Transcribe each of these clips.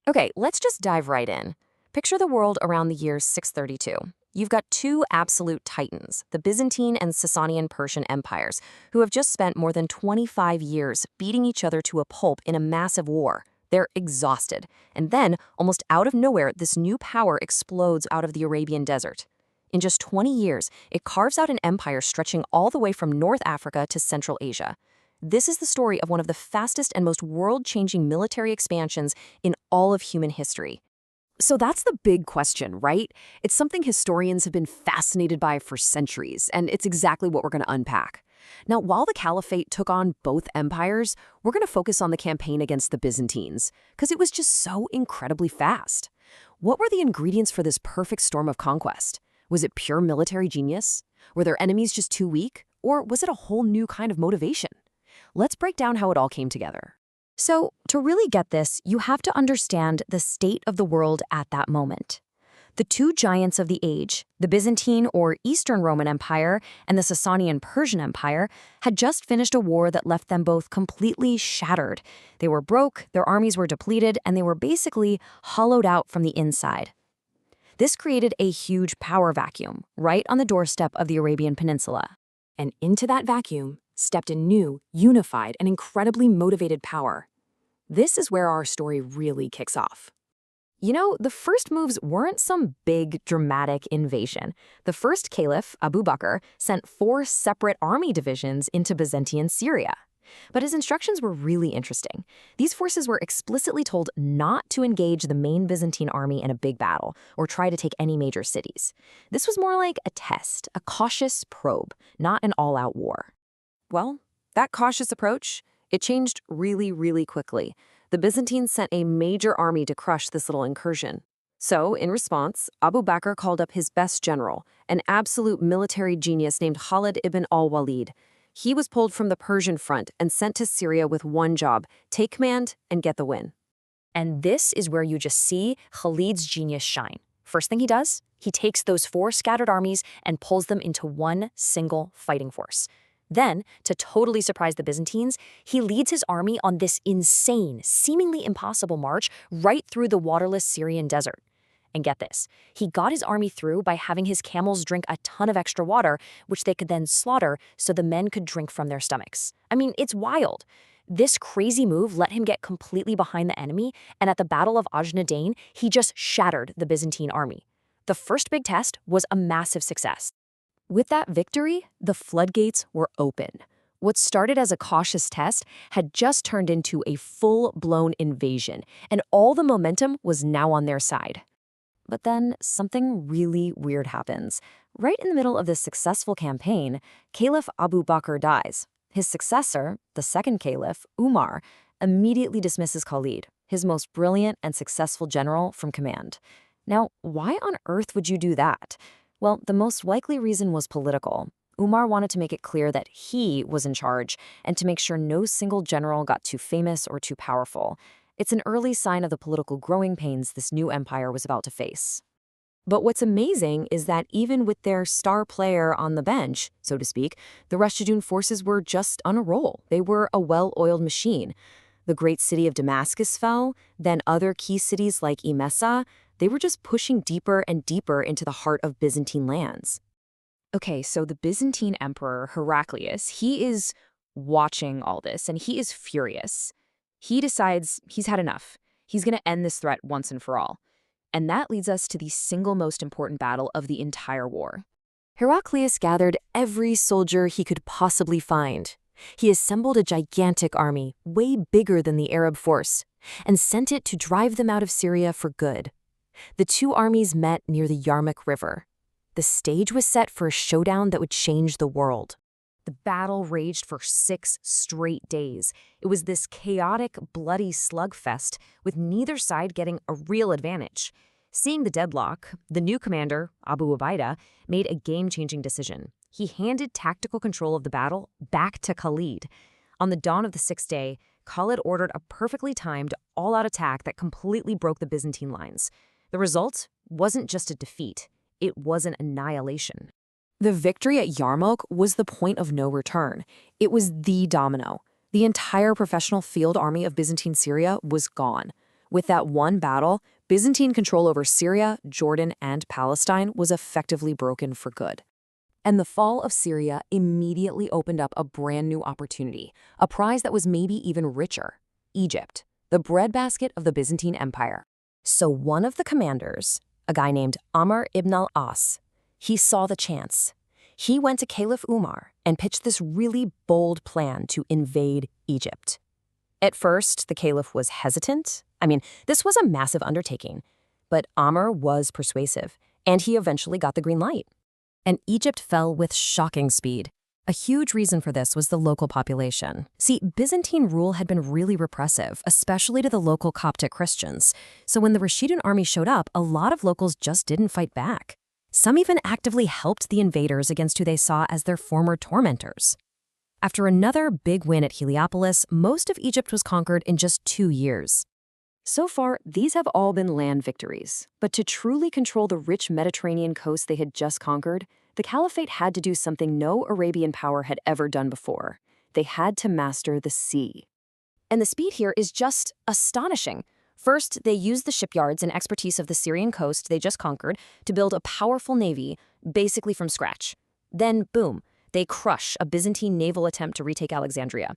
Okay, let's just dive right in. Picture the world around the year 632. You've got two absolute titans, the Byzantine and Sassanian Persian empires, who have just spent more than 25 years beating each other to a pulp in a massive war. They're exhausted. And then, almost out of nowhere, this new power explodes out of the Arabian desert. In just 20 years, it carves out an empire stretching all the way from North Africa to Central Asia. This is the story of one of the fastest and most world-changing military expansions in all of human history. So that's the big question, right? It's something historians have been fascinated by for centuries, and it's exactly what we're going to unpack. Now, while the Caliphate took on both empires, we're going to focus on the campaign against the Byzantines, because it was just so incredibly fast. What were the ingredients for this perfect storm of conquest? Was it pure military genius? Were their enemies just too weak? Or was it a whole new kind of motivation? Let's break down how it all came together. So, to really get this, you have to understand the state of the world at that moment. The two giants of the age, the Byzantine or Eastern Roman Empire and the Sassanian Persian Empire, had just finished a war that left them both completely shattered. They were broke, their armies were depleted, and they were basically hollowed out from the inside. This created a huge power vacuum right on the doorstep of the Arabian Peninsula. And into that vacuum stepped a new, unified, and incredibly motivated power. This is where our story really kicks off. You know, the first moves weren't some big, dramatic invasion. The first caliph, Abu Bakr, sent 4 separate army divisions into Byzantine Syria. But his instructions were really interesting. These forces were explicitly told not to engage the main Byzantine army in a big battle or try to take any major cities. This was more like a test, a cautious probe, not an all-out war. Well, that cautious approach, it changed really, really quickly. The Byzantines sent a major army to crush this little incursion. So, in response, Abu Bakr called up his best general, an absolute military genius named Khalid ibn al-Walid. He was pulled from the Persian front and sent to Syria with one job: take command and get the win. And this is where you just see Khalid's genius shine. First thing he does, he takes those 4 scattered armies and pulls them into one single fighting force. Then, to totally surprise the Byzantines, he leads his army on this insane, seemingly impossible march right through the waterless Syrian desert. And get this, he got his army through by having his camels drink a ton of extra water, which they could then slaughter so the men could drink from their stomachs. I mean, it's wild. This crazy move let him get completely behind the enemy, and at the Battle of Ajnadain, he just shattered the Byzantine army. The first big test was a massive success. With that victory, the floodgates were open. What started as a cautious test had just turned into a full-blown invasion, and all the momentum was now on their side. But then something really weird happens. Right in the middle of this successful campaign, Caliph Abu Bakr dies. His successor, the second caliph, Umar, immediately dismisses Khalid, his most brilliant and successful general, from command. Now, why on earth would you do that? Well, the most likely reason was political. Umar wanted to make it clear that he was in charge and to make sure no single general got too famous or too powerful. It's an early sign of the political growing pains this new empire was about to face. But what's amazing is that even with their star player on the bench, so to speak, the Rashidun forces were just on a roll. They were a well-oiled machine. The great city of Damascus fell, then other key cities like Emesa. They were just pushing deeper and deeper into the heart of Byzantine lands. Okay, so the Byzantine emperor, Heraclius, he is watching all this, and he is furious. He decides he's had enough. He's going to end this threat once and for all. And that leads us to the single most important battle of the entire war. Heraclius gathered every soldier he could possibly find. He assembled a gigantic army, way bigger than the Arab force, and sent it to drive them out of Syria for good. The two armies met near the Yarmouk River. The stage was set for a showdown that would change the world. The battle raged for 6 straight days. It was this chaotic, bloody slugfest, with neither side getting a real advantage. Seeing the deadlock, the new commander, Abu Ubaidah, made a game-changing decision. He handed tactical control of the battle back to Khalid. On the dawn of the 6th day, Khalid ordered a perfectly timed, all-out attack that completely broke the Byzantine lines. The result wasn't just a defeat, it was an annihilation. The victory at Yarmouk was the point of no return. It was the domino. The entire professional field army of Byzantine Syria was gone. With that one battle, Byzantine control over Syria, Jordan, and Palestine was effectively broken for good. And the fall of Syria immediately opened up a brand new opportunity, a prize that was maybe even richer: Egypt, the breadbasket of the Byzantine Empire. So one of the commanders, a guy named Amr ibn al-As, he saw the chance. He went to Caliph Umar and pitched this really bold plan to invade Egypt. At first, the caliph was hesitant. This was a massive undertaking. But Amr was persuasive, and he eventually got the green light. And Egypt fell with shocking speed. A huge reason for this was the local population. See, Byzantine rule had been really repressive, especially to the local Coptic Christians. So when the Rashidun army showed up, a lot of locals just didn't fight back. Some even actively helped the invaders against who they saw as their former tormentors. After another big win at Heliopolis, most of Egypt was conquered in just 2 years. So far, these have all been land victories. But to truly control the rich Mediterranean coast they had just conquered, the Caliphate had to do something no Arabian power had ever done before. They had to master the sea. And the speed here is just astonishing. First, they used the shipyards and expertise of the Syrian coast they just conquered to build a powerful navy, basically from scratch. Then, boom, they crush a Byzantine naval attempt to retake Alexandria.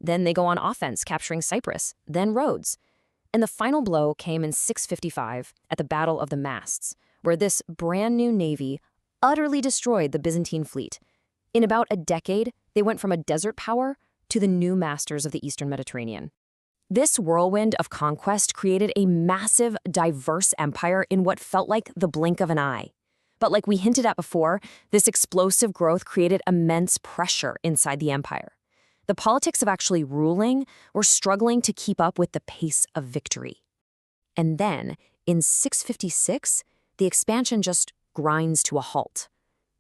Then they go on offense, capturing Cyprus, then Rhodes. And the final blow came in 655 at the Battle of the Masts, where this brand new navy utterly destroyed the Byzantine fleet. In about a decade, they went from a desert power to the new masters of the Eastern Mediterranean. This whirlwind of conquest created a massive, diverse empire in what felt like the blink of an eye. But like we hinted at before, this explosive growth created immense pressure inside the empire. The politics of actually ruling were struggling to keep up with the pace of victory. And then, in 656, the expansion just grinds to a halt.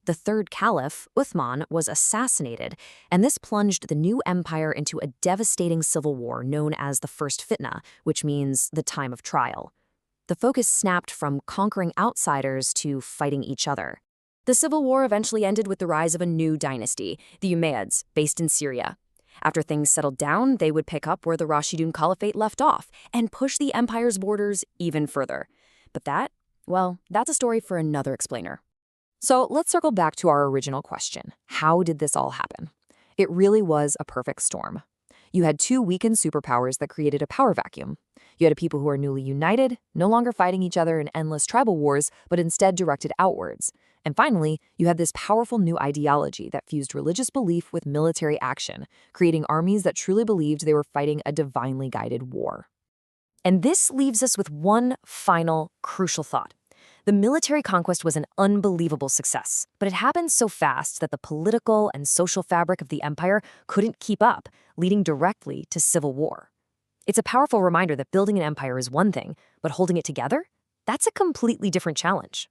The third caliph, Uthman, was assassinated, and this plunged the new empire into a devastating civil war known as the First Fitna, which means the time of trial. The focus snapped from conquering outsiders to fighting each other. The civil war eventually ended with the rise of a new dynasty, the Umayyads, based in Syria. After things settled down, they would pick up where the Rashidun Caliphate left off and push the empire's borders even further. But that's a story for another explainer. So let's circle back to our original question. How did this all happen? It really was a perfect storm. You had two weakened superpowers that created a power vacuum. You had people who are newly united, no longer fighting each other in endless tribal wars, but instead directed outwards. And finally, you had this powerful new ideology that fused religious belief with military action, creating armies that truly believed they were fighting a divinely guided war. And this leaves us with one final crucial thought. The military conquest was an unbelievable success, but it happened so fast that the political and social fabric of the empire couldn't keep up, leading directly to civil war. It's a powerful reminder that building an empire is one thing, but holding it together? That's a completely different challenge.